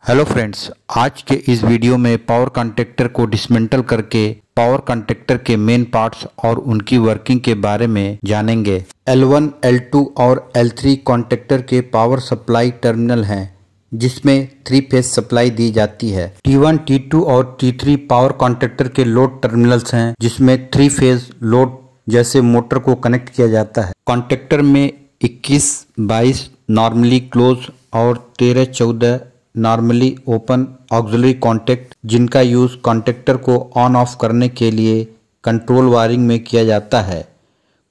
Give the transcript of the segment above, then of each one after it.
Hello friends, आज के इस वीडियो में पावर कॉन्टैक्टर को डिसमेंटल करके पावर कॉन्टैक्टर के मेन पार्ट्स और उनकी वर्किंग के बारे में जानेंगे। L1, L2 और L3 कॉन्टैक्टर के पावर सप्लाई टर्मिनल हैं जिसमें 3 फेज सप्लाई दी जाती है। T1, T2 और T3 पावर कॉन्टैक्टर के लोड टर्मिनल्स हैं जिसमें 3 फेज लोड जैसे मोटर को कनेक्ट किया जाता है। कॉन्टैक्टर में 21, 22 नॉर्मली क्लोज और 13, 14 नॉर्मली ओपन ऑक्सिलरी कॉन्टैक्ट जिनका यूज कॉन्टैक्टर को ऑन ऑफ करने के लिए कंट्रोल वायरिंग में किया जाता है।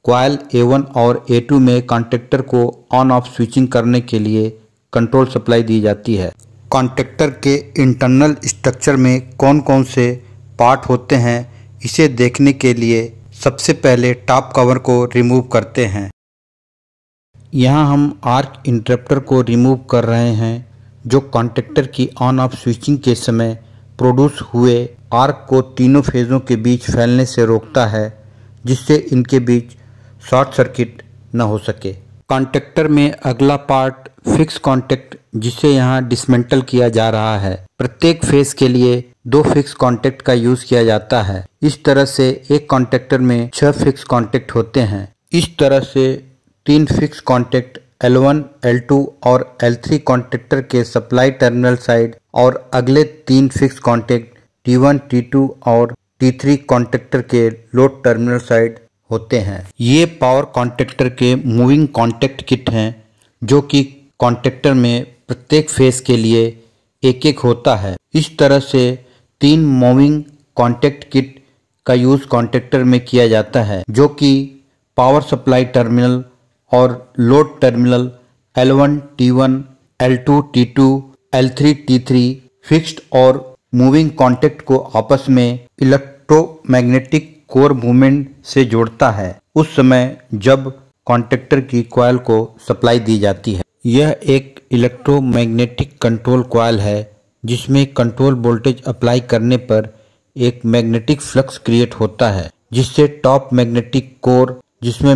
कॉइल A1 और A2 में कॉन्टैक्टर को ऑन ऑफ स्विचिंग करने के लिए कंट्रोल सप्लाई दी जाती है। कॉन्टैक्टर के इंटरनल स्ट्रक्चर में कौन कौन से पार्ट होते हैं इसे देखने के लिए सबसे पहले टॉप कवर को रिमूव करते हैं। यहाँ हम आर्क इंटरप्टर को रिमूव कर रहे हैं जो कॉन्टैक्टर की ऑन ऑफ स्विचिंग के समय प्रोड्यूस हुए आर्क को तीनों फेजों के बीच फैलने से रोकता है जिससे इनके बीच शॉर्ट सर्किट न हो सके। कॉन्टैक्टर में अगला पार्ट फिक्स कॉन्टैक्ट जिसे यहाँ डिसमेंटल किया जा रहा है। प्रत्येक फेज के लिए 2 फिक्स कॉन्टैक्ट का यूज किया जाता है। इस तरह से एक कॉन्टैक्टर में 6 फिक्स कॉन्टैक्ट होते हैं। इस तरह से 3 फिक्स कॉन्टैक्ट L1, L2 और L3 कॉन्टैक्टर के सप्लाई टर्मिनल साइड और अगले 3 फिक्स कॉन्टैक्ट T1, T2 और T3 कॉन्टैक्टर के लोड टर्मिनल साइड होते हैं। ये पावर कॉन्टैक्टर के मूविंग कॉन्टैक्ट किट हैं जो कि कॉन्टैक्टर में प्रत्येक फेज के लिए एक एक होता है। इस तरह से 3 मूविंग कॉन्टैक्ट किट का यूज कॉन्टैक्टर में किया जाता है जो कि पावर सप्लाई टर्मिनल और load terminal L1, T1, L2, T2, L3, T3 fixed और मूविंग कॉन्टैक्ट को आपस में इलेक्ट्रोमैग्नेटिक कोर मूवमेंट से जोड़ता है उस समय जब कॉन्टैक्टर की कॉइल को सप्लाई दी जाती है। यह एक इलेक्ट्रोमैग्नेटिक कंट्रोल कॉइल है जिसमें कंट्रोल वोल्टेज अप्लाई करने पर एक मैग्नेटिक फ्लक्स क्रिएट होता है जिससे टॉप मैग्नेटिक कोर जिसमें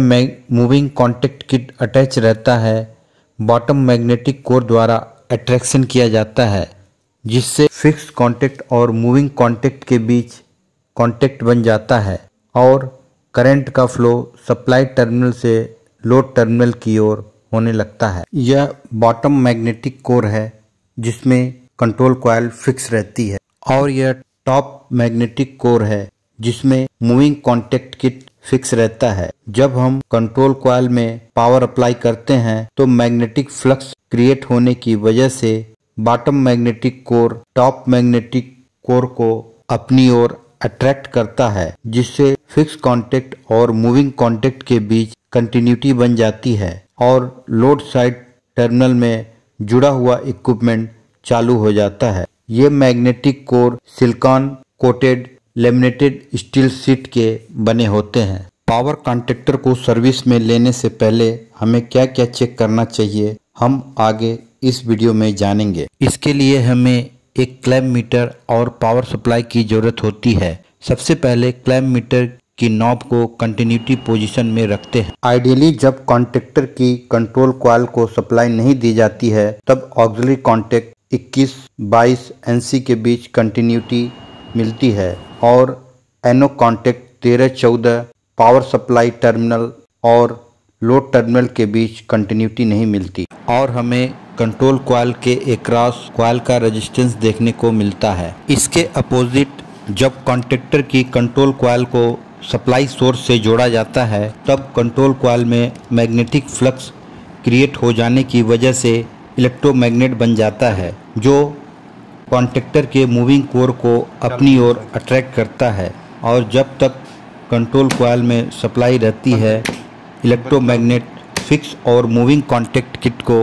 मूविंग कॉन्टैक्ट किट अटैच रहता है बॉटम मैग्नेटिक कोर द्वारा अट्रैक्शन किया जाता है जिससे फिक्स कॉन्टैक्ट और मूविंग कॉन्टैक्ट के बीच कॉन्टैक्ट बन जाता है और करंट का फ्लो सप्लाई टर्मिनल से लोड टर्मिनल की ओर होने लगता है। यह बॉटम मैग्नेटिक कोर है जिसमें कंट्रोल कॉइल फिक्स रहती है और यह टॉप मैग्नेटिक कोर है जिसमें मूविंग कॉन्टैक्ट किट फिक्स रहता है। जब हम कंट्रोल कॉइल में पावर अप्लाई करते हैं तो मैग्नेटिक फ्लक्स क्रिएट होने की वजह से bottom magnetic core top magnetic core को अपनी ओर अट्रैक्ट करता है जिससे फिक्स कॉन्टैक्ट और मूविंग कॉन्टैक्ट के बीच कंटिन्यूटी बन जाती है और लोड साइड टर्मिनल में जुड़ा हुआ इक्विपमेंट चालू हो जाता है। ये magnetic core silicon coated laminated steel sheet के बने होते हैं। पावर कॉन्टैक्टर को सर्विस में लेने से पहले हमें क्या क्या चेक करना चाहिए हम आगे इस वीडियो में जानेंगे। इसके लिए हमें एक क्लैंप मीटर और पावर सप्लाई की जरूरत होती है। सबसे पहले क्लैंप मीटर की नॉब को कंटिन्यूटी पोजीशन में रखते हैं। आइडियली जब कॉन्टैक्टर की कंट्रोल कॉइल को सप्लाई नहीं दी जाती है तब ऑक्सिलरी कॉन्टैक्ट 21, 22 NC के बीच कंटिन्यूटी मिलती है और एनो कॉन्टैक्ट 13, 14 पावर सप्लाई टर्मिनल और लोड टर्मिनल के बीच कंटिन्यूटी नहीं मिलती और हमें कंट्रोल कॉइल के अक्रॉस कॉइल का रेजिस्टेंस देखने को मिलता है। इसके अपोजिट जब कॉन्टैक्टर की कंट्रोल कॉइल को सप्लाई सोर्स से जोड़ा जाता है तब कंट्रोल कॉइल में मैग्नेटिक फ्लक्स क्रिएट हो जाने की वजह से इलेक्ट्रोमैग्नेट बन जाता है जो कॉन्टैक्टर के मूविंग कोर को अपनी ओर अट्रैक्ट करता है और जब तक कंट्रोल कॉइल में सप्लाई रहती है इलेक्ट्रोमैग्नेट फिक्स और मूविंग कॉन्टैक्ट किट को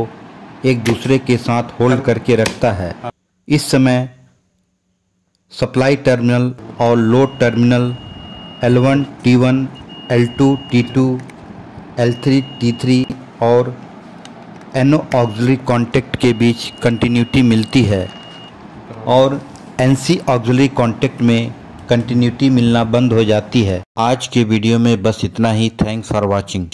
एक दूसरे के साथ होल्ड करके रखता है। इस समय सप्लाई टर्मिनल और load terminal L1, T1, L2, T2, L3, T3 और एनो ऑक्सिलरी कॉन्टैक्ट के बीच कंटिन्यूटी मिलती है और NC ऑक्सिलरी कॉन्टैक्ट में कंटिन्यूटी मिलना बंद हो जाती है। आज के वीडियो में बस इतना ही। Thanks for watching.